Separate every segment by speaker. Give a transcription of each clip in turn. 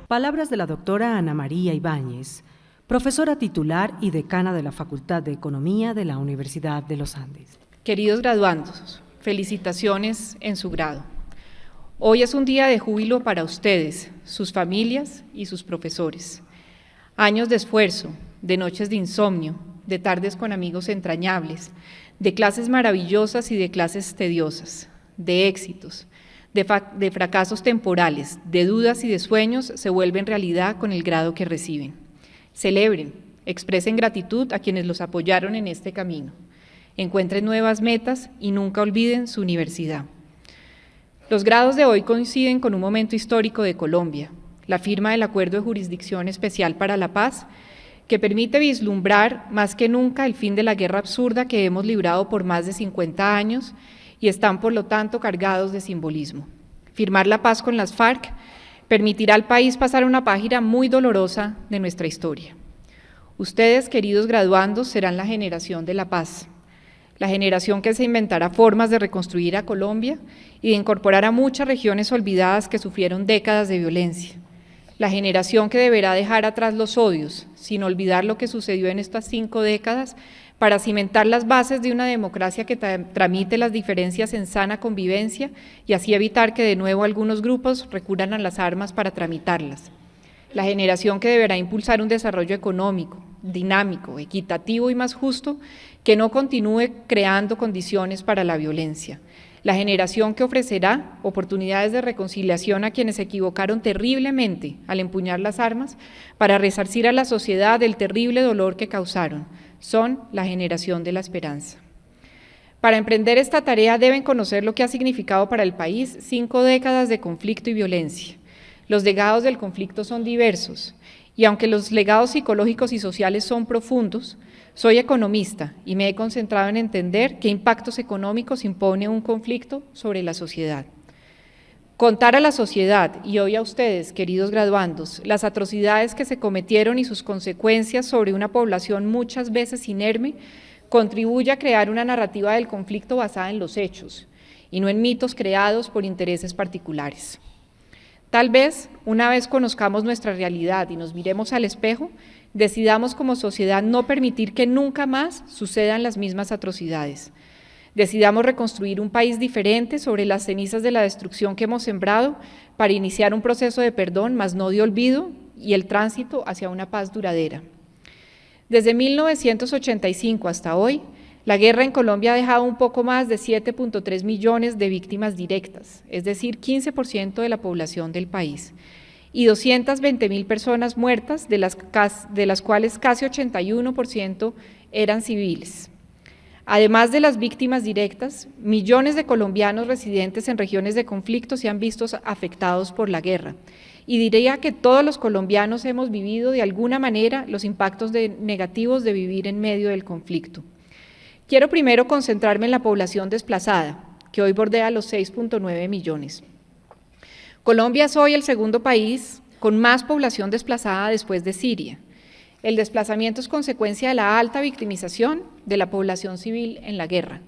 Speaker 1: Palabras de la doctora Ana María Ibáñez, profesora titular y decana de la Facultad de Economía de la Universidad de los Andes.
Speaker 2: Queridos graduandos, felicitaciones en su grado. Hoy es un día de júbilo para ustedes, sus familias y sus profesores. Años de esfuerzo, de noches de insomnio, de tardes con amigos entrañables, de clases maravillosas y de clases tediosas, de éxitos, de fracasos temporales, de dudas y de sueños se vuelven realidad con el grado que reciben. Celebren, expresen gratitud a quienes los apoyaron en este camino. Encuentren nuevas metas y nunca olviden su universidad. Los grados de hoy coinciden con un momento histórico de Colombia, la firma del Acuerdo de Jurisdicción Especial para la Paz, que permite vislumbrar más que nunca el fin de la guerra absurda que hemos librado por más de 50 años y están, por lo tanto, cargados de simbolismo. Firmar la paz con las FARC permitirá al país pasar una página muy dolorosa de nuestra historia. Ustedes, queridos graduandos, serán la generación de la paz, la generación que se inventará formas de reconstruir a Colombia y de incorporar a muchas regiones olvidadas que sufrieron décadas de violencia, la generación que deberá dejar atrás los odios, sin olvidar lo que sucedió en estas 5 décadas, para cimentar las bases de una democracia que tramite las diferencias en sana convivencia y así evitar que de nuevo algunos grupos recurran a las armas para tramitarlas. La generación que deberá impulsar un desarrollo económico, dinámico, equitativo y más justo, que no continúe creando condiciones para la violencia. La generación que ofrecerá oportunidades de reconciliación a quienes se equivocaron terriblemente al empuñar las armas para resarcir a la sociedad del terrible dolor que causaron. Son la generación de la esperanza. Para emprender esta tarea deben conocer lo que ha significado para el país 5 décadas de conflicto y violencia. Los legados del conflicto son diversos y aunque los legados psicológicos y sociales son profundos, soy economista y me he concentrado en entender qué impactos económicos impone un conflicto sobre la sociedad. Contar a la sociedad y hoy a ustedes, queridos graduandos, las atrocidades que se cometieron y sus consecuencias sobre una población muchas veces inerme, contribuye a crear una narrativa del conflicto basada en los hechos y no en mitos creados por intereses particulares. Tal vez, una vez conozcamos nuestra realidad y nos miremos al espejo, decidamos como sociedad no permitir que nunca más sucedan las mismas atrocidades. Decidamos reconstruir un país diferente sobre las cenizas de la destrucción que hemos sembrado para iniciar un proceso de perdón, mas no de olvido, y el tránsito hacia una paz duradera. Desde 1985 hasta hoy, la guerra en Colombia ha dejado un poco más de 7.3 millones de víctimas directas, es decir, 15% de la población del país, y 220.000 personas muertas, de las cuales casi 81% eran civiles. Además de las víctimas directas, millones de colombianos residentes en regiones de conflicto se han visto afectados por la guerra, y diría que todos los colombianos hemos vivido de alguna manera los impactos negativos de vivir en medio del conflicto. Quiero primero concentrarme en la población desplazada, que hoy bordea los 6.9 millones. Colombia es hoy el segundo país con más población desplazada después de Siria. El desplazamiento es consecuencia de la alta victimización de la población civil en la guerra.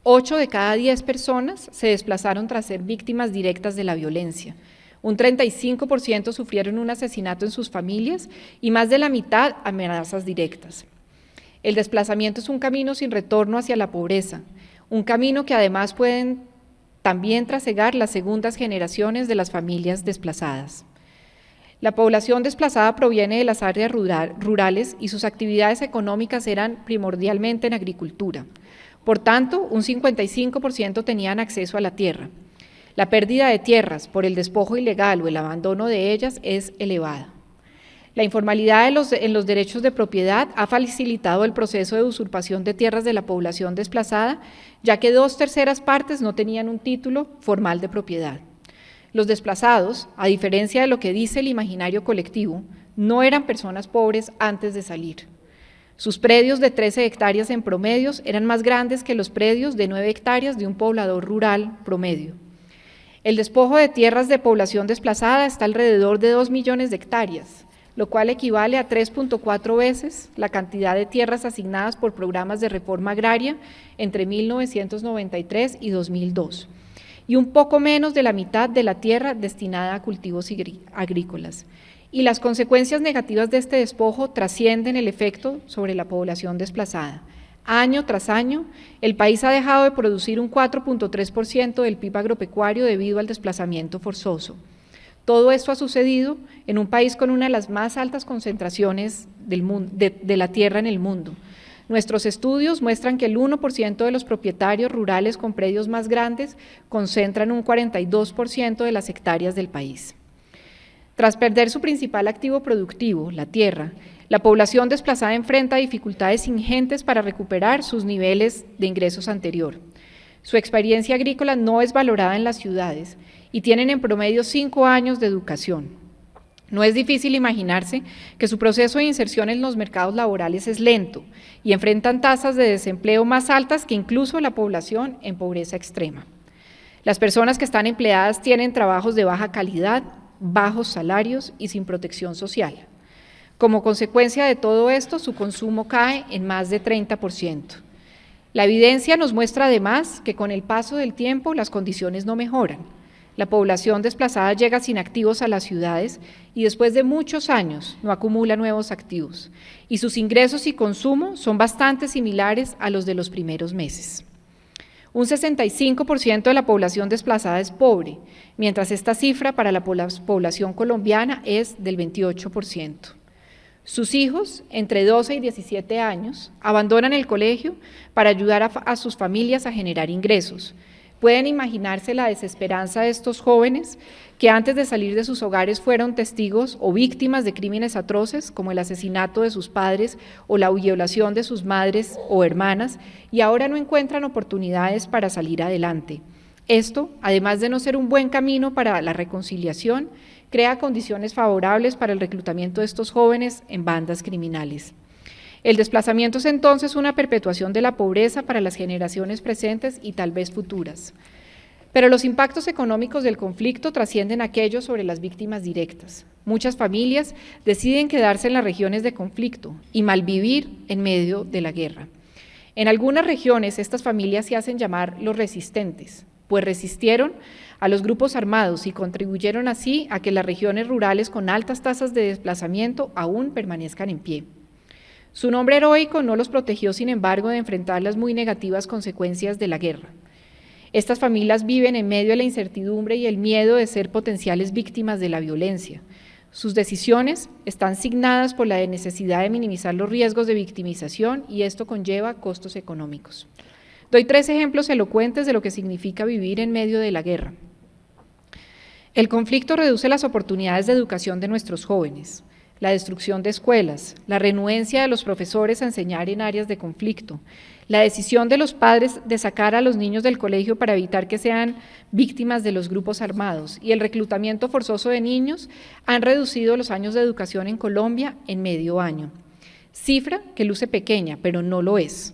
Speaker 2: 8 de cada 10 personas se desplazaron tras ser víctimas directas de la violencia. Un 35% sufrieron un asesinato en sus familias y más de la mitad amenazas directas. El desplazamiento es un camino sin retorno hacia la pobreza, un camino que además pueden también trasegar las segundas generaciones de las familias desplazadas. La población desplazada proviene de las áreas rurales y sus actividades económicas eran primordialmente en agricultura. Por tanto, un 55% tenían acceso a la tierra. La pérdida de tierras por el despojo ilegal o el abandono de ellas es elevada. La informalidad en los derechos de propiedad ha facilitado el proceso de usurpación de tierras de la población desplazada, ya que 2/3 partes no tenían un título formal de propiedad. Los desplazados, a diferencia de lo que dice el imaginario colectivo, no eran personas pobres antes de salir. Sus predios de 13 hectáreas en promedio eran más grandes que los predios de 9 hectáreas de un poblador rural promedio. El despojo de tierras de población desplazada está alrededor de 2 millones de hectáreas, lo cual equivale a 3.4 veces la cantidad de tierras asignadas por programas de reforma agraria entre 1993 y 2002. y un poco menos de la mitad de la tierra destinada a cultivos agrícolas. Y las consecuencias negativas de este despojo trascienden el efecto sobre la población desplazada. Año tras año, el país ha dejado de producir un 4.3% del PIB agropecuario debido al desplazamiento forzoso. Todo esto ha sucedido en un país con una de las más altas concentraciones de la tierra en el mundo. Nuestros estudios muestran que el 1% de los propietarios rurales con predios más grandes concentran un 42% de las hectáreas del país. Tras perder su principal activo productivo, la tierra, la población desplazada enfrenta dificultades ingentes para recuperar sus niveles de ingresos anterior. Su experiencia agrícola no es valorada en las ciudades y tienen en promedio 5 años de educación. No es difícil imaginarse que su proceso de inserción en los mercados laborales es lento y enfrentan tasas de desempleo más altas que incluso la población en pobreza extrema. Las personas que están empleadas tienen trabajos de baja calidad, bajos salarios y sin protección social. Como consecuencia de todo esto, su consumo cae en más de 30%. La evidencia nos muestra además que con el paso del tiempo las condiciones no mejoran. La población desplazada llega sin activos a las ciudades y después de muchos años no acumula nuevos activos, y sus ingresos y consumo son bastante similares a los de los primeros meses. Un 65% de la población desplazada es pobre, mientras esta cifra para la población colombiana es del 28%. Sus hijos, entre 12 y 17 años, abandonan el colegio para ayudar a sus familias a generar ingresos. Pueden imaginarse la desesperanza de estos jóvenes que antes de salir de sus hogares fueron testigos o víctimas de crímenes atroces como el asesinato de sus padres o la violación de sus madres o hermanas y ahora no encuentran oportunidades para salir adelante. Esto, además de no ser un buen camino para la reconciliación, crea condiciones favorables para el reclutamiento de estos jóvenes en bandas criminales. El desplazamiento es entonces una perpetuación de la pobreza para las generaciones presentes y tal vez futuras. Pero los impactos económicos del conflicto trascienden aquellos sobre las víctimas directas. Muchas familias deciden quedarse en las regiones de conflicto y malvivir en medio de la guerra. En algunas regiones estas familias se hacen llamar los resistentes, pues resistieron a los grupos armados y contribuyeron así a que las regiones rurales con altas tasas de desplazamiento aún permanezcan en pie. Su nombre heroico no los protegió, sin embargo, de enfrentar las muy negativas consecuencias de la guerra. Estas familias viven en medio de la incertidumbre y el miedo de ser potenciales víctimas de la violencia. Sus decisiones están signadas por la necesidad de minimizar los riesgos de victimización y esto conlleva costos económicos. Doy 3 ejemplos elocuentes de lo que significa vivir en medio de la guerra. El conflicto reduce las oportunidades de educación de nuestros jóvenes. La destrucción de escuelas, la renuencia de los profesores a enseñar en áreas de conflicto, la decisión de los padres de sacar a los niños del colegio para evitar que sean víctimas de los grupos armados y el reclutamiento forzoso de niños han reducido los años de educación en Colombia en medio año. Cifra que luce pequeña, pero no lo es.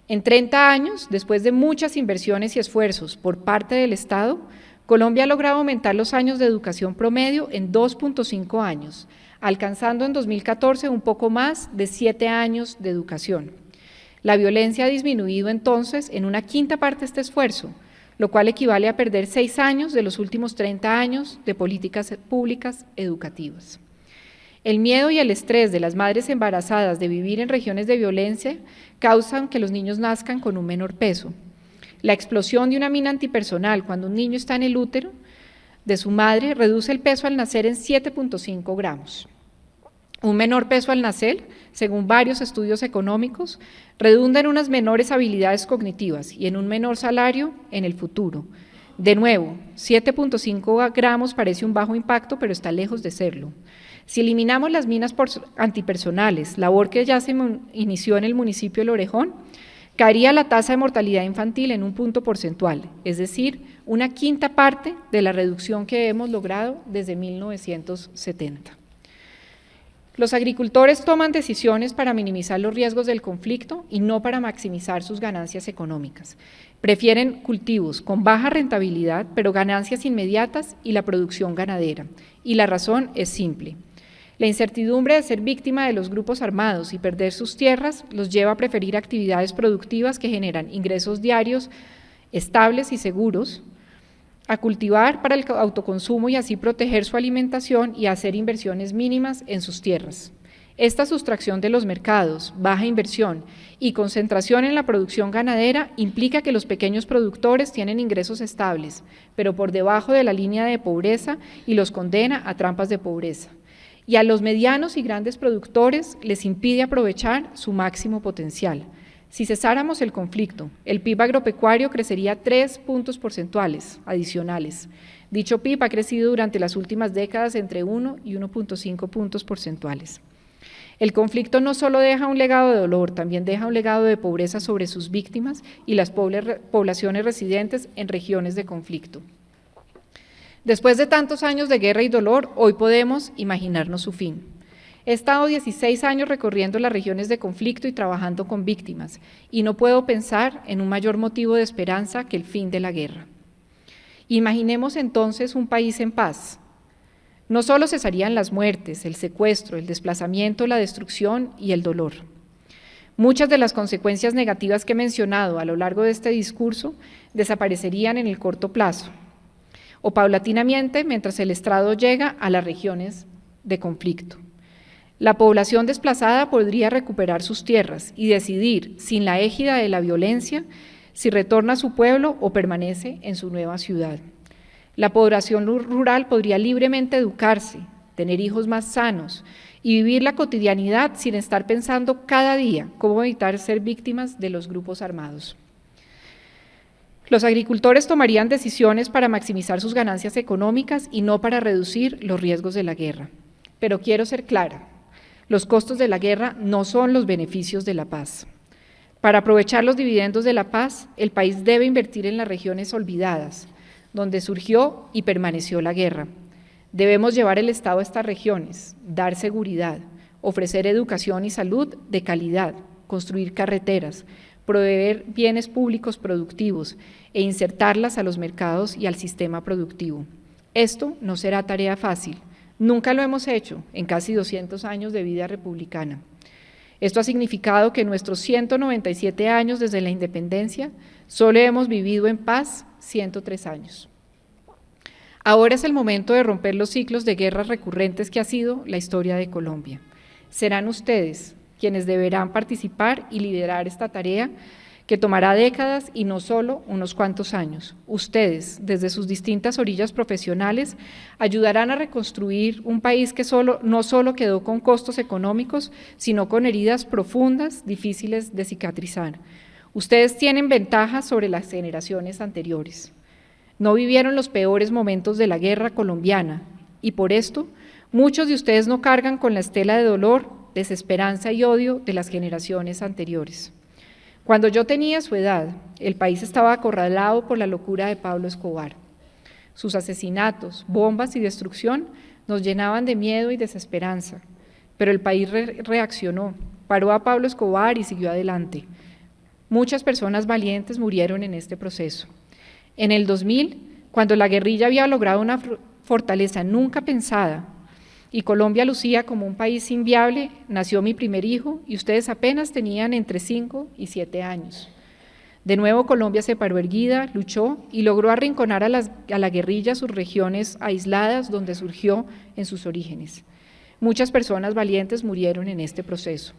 Speaker 2: En 30 años, después de muchas inversiones y esfuerzos por parte del Estado, Colombia ha logrado aumentar los años de educación promedio en 2.5 años, alcanzando en 2014 un poco más de 7 años de educación. La violencia ha disminuido entonces en una quinta parte este esfuerzo, lo cual equivale a perder 6 años de los últimos 30 años de políticas públicas educativas. El miedo y el estrés de las madres embarazadas de vivir en regiones de violencia causan que los niños nazcan con un menor peso. La explosión de una mina antipersonal cuando un niño está en el útero de su madre reduce el peso al nacer en 7.5 gramos. Un menor peso al nacer, según varios estudios económicos, redunda en unas menores habilidades cognitivas y en un menor salario en el futuro. De nuevo, 7.5 gramos parece un bajo impacto, pero está lejos de serlo. Si eliminamos las minas antipersonales, labor que ya se inició en el municipio de Lorejón, caería la tasa de mortalidad infantil en un punto porcentual, es decir, una quinta parte de la reducción que hemos logrado desde 1970. Los agricultores toman decisiones para minimizar los riesgos del conflicto y no para maximizar sus ganancias económicas. Prefieren cultivos con baja rentabilidad, pero ganancias inmediatas y la producción ganadera. Y la razón es simple. La incertidumbre de ser víctima de los grupos armados y perder sus tierras los lleva a preferir actividades productivas que generan ingresos diarios estables y seguros, a cultivar para el autoconsumo y así proteger su alimentación y a hacer inversiones mínimas en sus tierras. Esta sustracción de los mercados, baja inversión y concentración en la producción ganadera implica que los pequeños productores tienen ingresos estables, pero por debajo de la línea de pobreza y los condena a trampas de pobreza. Y a los medianos y grandes productores les impide aprovechar su máximo potencial. Si cesáramos el conflicto, el PIB agropecuario crecería 3 puntos porcentuales adicionales. Dicho PIB ha crecido durante las últimas décadas entre 1 y 1.5 puntos porcentuales. El conflicto no solo deja un legado de dolor, también deja un legado de pobreza sobre sus víctimas y las poblaciones residentes en regiones de conflicto. Después de tantos años de guerra y dolor, hoy podemos imaginarnos su fin. He estado 16 años recorriendo las regiones de conflicto y trabajando con víctimas, y no puedo pensar en un mayor motivo de esperanza que el fin de la guerra. Imaginemos entonces un país en paz. No solo cesarían las muertes, el secuestro, el desplazamiento, la destrucción y el dolor. Muchas de las consecuencias negativas que he mencionado a lo largo de este discurso desaparecerían en el corto plazo, o paulatinamente mientras el estrado llega a las regiones de conflicto. La población desplazada podría recuperar sus tierras y decidir, sin la égida de la violencia, si retorna a su pueblo o permanece en su nueva ciudad. La población rural podría libremente educarse, tener hijos más sanos y vivir la cotidianidad sin estar pensando cada día cómo evitar ser víctimas de los grupos armados. Los agricultores tomarían decisiones para maximizar sus ganancias económicas y no para reducir los riesgos de la guerra. Pero quiero ser clara, los costos de la guerra no son los beneficios de la paz. Para aprovechar los dividendos de la paz, el país debe invertir en las regiones olvidadas, donde surgió y permaneció la guerra. Debemos llevar el Estado a estas regiones, dar seguridad, ofrecer educación y salud de calidad, construir carreteras, proveer bienes públicos productivos e insertarlas a los mercados y al sistema productivo. Esto no será tarea fácil, nunca lo hemos hecho en casi 200 años de vida republicana. Esto ha significado que en nuestros 197 años desde la independencia solo hemos vivido en paz 103 años. Ahora es el momento de romper los ciclos de guerras recurrentes que ha sido la historia de Colombia. Serán ustedes quienes deberán participar y liderar esta tarea que tomará décadas y no solo unos cuantos años. Ustedes, desde sus distintas orillas profesionales, ayudarán a reconstruir un país que no solo quedó con costos económicos, sino con heridas profundas, difíciles de cicatrizar. Ustedes tienen ventajas sobre las generaciones anteriores. No vivieron los peores momentos de la guerra colombiana y por esto muchos de ustedes no cargan con la estela de dolor, desesperanza y odio de las generaciones anteriores. Cuando yo tenía su edad, el país estaba acorralado por la locura de Pablo Escobar. Sus asesinatos, bombas y destrucción nos llenaban de miedo y desesperanza, pero el país reaccionó, paró a Pablo Escobar y siguió adelante. Muchas personas valientes murieron en este proceso. En el 2000, cuando la guerrilla había logrado una fortaleza nunca pensada y Colombia lucía como un país inviable, nació mi primer hijo y ustedes apenas tenían entre 5 y 7 años. De nuevo Colombia se paró erguida, luchó y logró arrinconar a la guerrilla a sus regiones aisladas donde surgió en sus orígenes. Muchas personas valientes murieron en este proceso.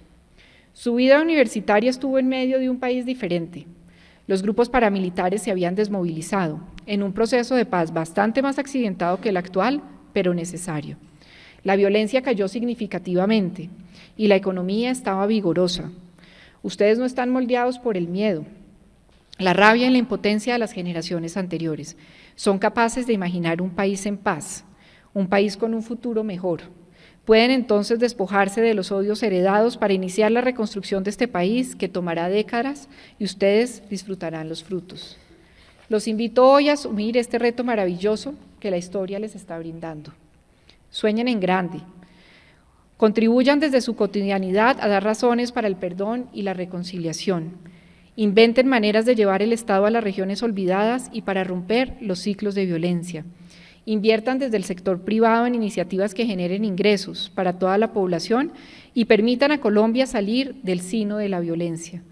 Speaker 2: Su vida universitaria estuvo en medio de un país diferente. Los grupos paramilitares se habían desmovilizado en un proceso de paz bastante más accidentado que el actual, pero necesario. La violencia cayó significativamente y la economía estaba vigorosa. Ustedes no están moldeados por el miedo, la rabia y la impotencia de las generaciones anteriores. Son capaces de imaginar un país en paz, un país con un futuro mejor. Pueden entonces despojarse de los odios heredados para iniciar la reconstrucción de este país que tomará décadas y ustedes disfrutarán los frutos. Los invito hoy a asumir este reto maravilloso que la historia les está brindando. Sueñen en grande, contribuyan desde su cotidianidad a dar razones para el perdón y la reconciliación. Inventen maneras de llevar el Estado a las regiones olvidadas y para romper los ciclos de violencia. Inviertan desde el sector privado en iniciativas que generen ingresos para toda la población y permitan a Colombia salir del sino de la violencia.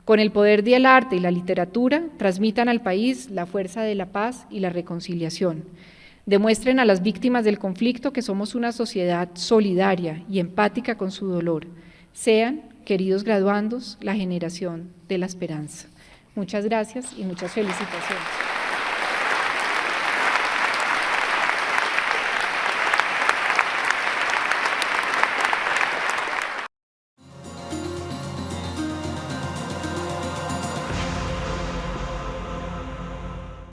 Speaker 2: Con el poder del arte y la literatura, transmitan al país la fuerza de la paz y la reconciliación. Demuestren a las víctimas del conflicto que somos una sociedad solidaria y empática con su dolor. Sean, queridos graduandos, la generación de la esperanza. Muchas gracias y muchas felicitaciones.